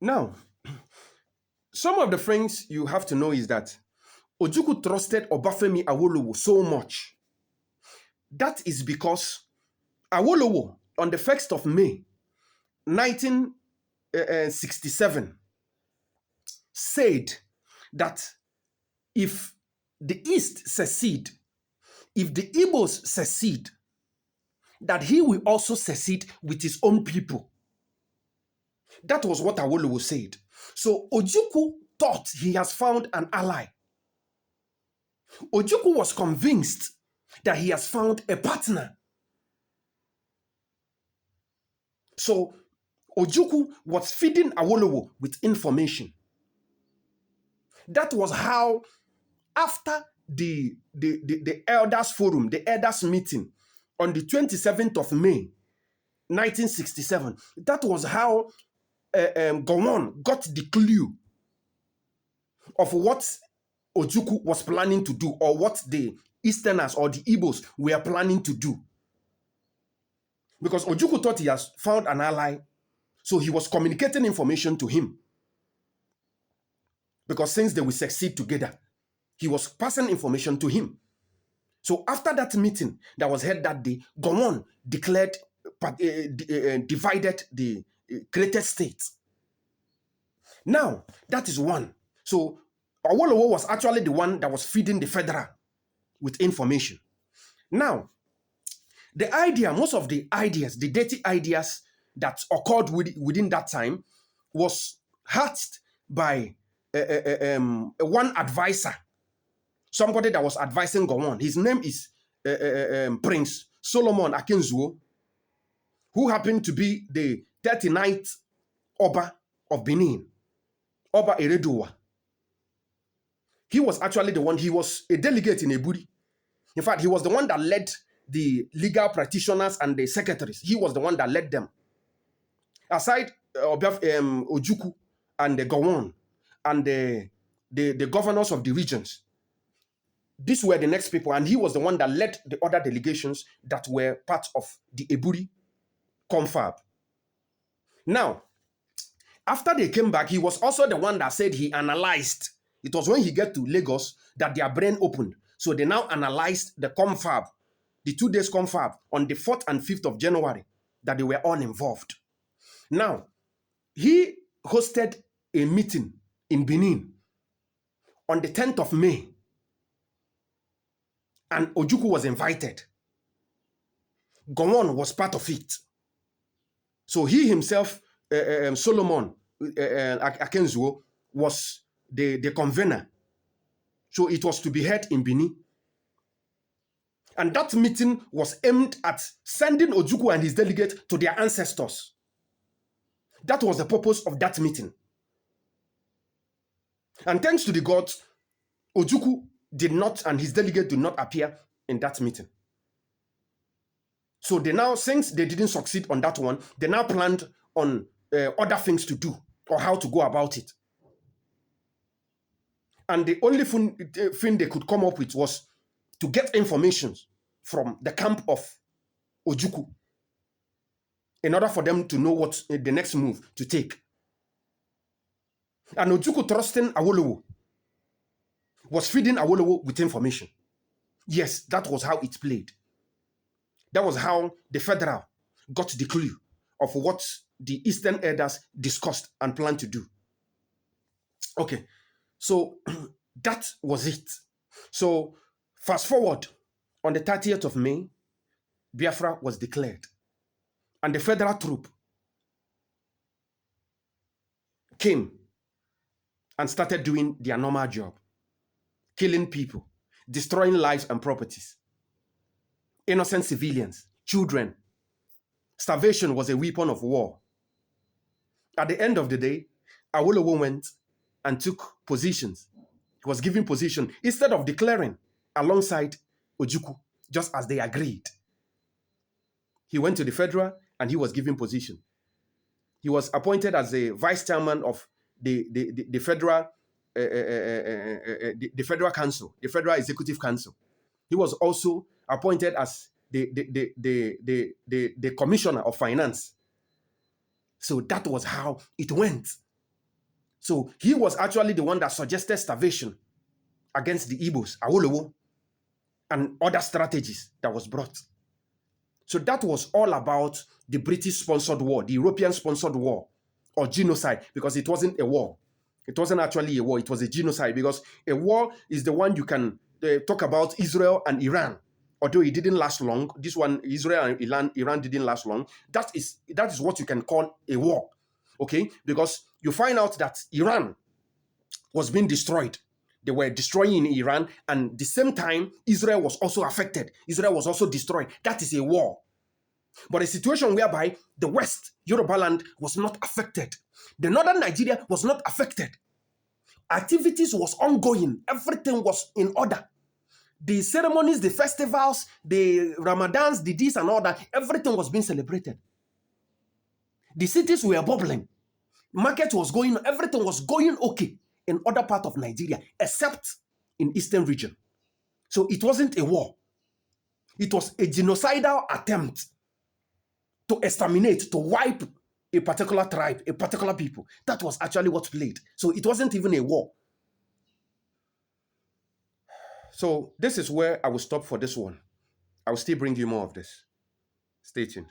Now, some of the things you have to know is that Ojukwu trusted Obafemi Awolowo so much. That is because Awolowo, on the 1st of May, 1967, said that if the East secede, if the Igbos secede, that he will also secede with his own people. That was what Awolowo said. So Ojukwu thought he has found an ally. Ojukwu was convinced that he has found a partner. So Ojukwu was feeding Awolowo with information. That was how, after the elders forum, the elders meeting on the 27th of May, 1967, that was how Gowon got the clue of what Ojukwu was planning to do, or what the Easterners or the Igbos were planning to do. Because Ojukwu thought he has found an ally, so he was communicating information to him. Because since they will succeed together, he was passing information to him. So after that meeting that was held that day, Gowon declared, divided the created states. Now, that is one. So Awolowo was actually the one that was feeding the federal with information. Now, the idea, most of the ideas, the dirty ideas that occurred within that time was hatched by one advisor, somebody that was advising Gowon. His name is Prince Solomon Akenzua, who happened to be the 39th Oba of Benin, Oba Eredua. He was actually the one, he was a delegate in Eburi. In fact, he was the one that led the legal practitioners and the secretaries. He was the one that led them. Aside Ojukwu and the Gowon and the governors of the regions, these were the next people, and he was the one that led the other delegations that were part of the Eburi confab. Now, after they came back, he was also the one that said he analyzed. It was when he get to Lagos that their brain opened. So they now analyzed the confab, the 2 days confab on the 4th and 5th of January, that they were all involved. Now, he hosted a meeting in Benin on the 10th of May, and Ojukwu was invited. Gowon was part of it. So he himself, Solomon Akenzua, was the convener. So it was to be held in Benin. And that meeting was aimed at sending Ojukwu and his delegate to their ancestors. That was the purpose of that meeting. And thanks to the gods, Ojukwu did not, and his delegate did not appear in that meeting. So they now, since they didn't succeed on that one, they now planned on other things to do or how to go about it. And the only thing they could come up with was to get information from the camp of Ojukwu in order for them to know what the next move to take. And Ojukwu, trusting Awolowo, was feeding Awolowo with information. Yes, that was how it played. That was how the federal got the clue of what the Eastern elders discussed and planned to do. Okay, so that was it. So fast forward, on the 30th of May, Biafra was declared. And the federal troop came and started doing their normal job, killing people, destroying lives and properties, innocent civilians, children. Starvation was a weapon of war. At the end of the day, Awolowo went and took positions. He was given position instead of declaring alongside Ojukwu, just as they agreed. He went to the federal and he was given position. He was appointed as the vice chairman of the federal the federal council, the federal executive council. He was also appointed as the commissioner of finance. So that was how it went. So he was actually the one that suggested starvation against the Igbos, Awolowo, and other strategies that was brought. So that was all about the British-sponsored war, the European-sponsored war, or genocide, because it wasn't a war. It wasn't actually a war. It was a genocide, because a war is the one you can talk about Israel and Iran. Although it didn't last long, this one, Israel and Iran didn't last long. That is what you can call a war, okay? Because you find out that Iran was being destroyed. They were destroying Iran, and at the same time, Israel was also affected. Israel was also destroyed. That is a war. But a situation whereby the West, Yoruba land, was not affected. The northern Nigeria was not affected. Activities was ongoing. Everything was in order. The ceremonies, the festivals, the Ramadans, the this and all that, everything was being celebrated. The cities were bubbling. Market was going, everything was going okay in other part of Nigeria, except in Eastern region. So it wasn't a war. It was a genocidal attempt to exterminate, to wipe a particular tribe, a particular people. That was actually what played. So it wasn't even a war. So this is where I will stop for this one. I will still bring you more of this. Stay tuned.